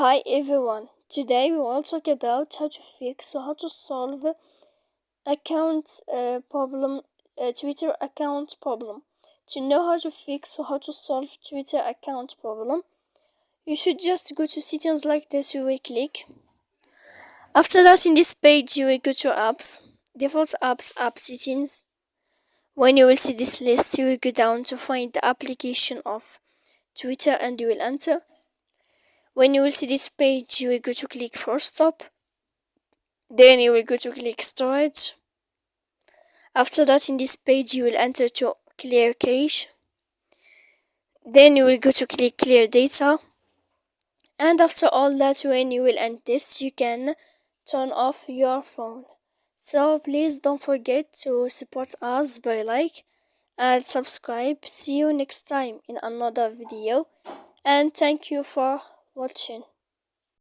Hi everyone, today we will talk about how to fix or how to solve Twitter account problem. To know how to fix or how to solve Twitter account problem, you should just go to settings like this. You will click. After that, in this page, you will go to apps, default apps, app settings. When you will see this list, you will go down to find the application of Twitter and you will enter. When you will see this page, you will go to click force stop. Then you will go to click storage. After that, in this page, you will enter to clear cache. Then you will go to click clear data. And after all that, when you will end this, you can turn off your phone. So please don't forget to support us by like and subscribe. See you next time in another video. And thank you for watching.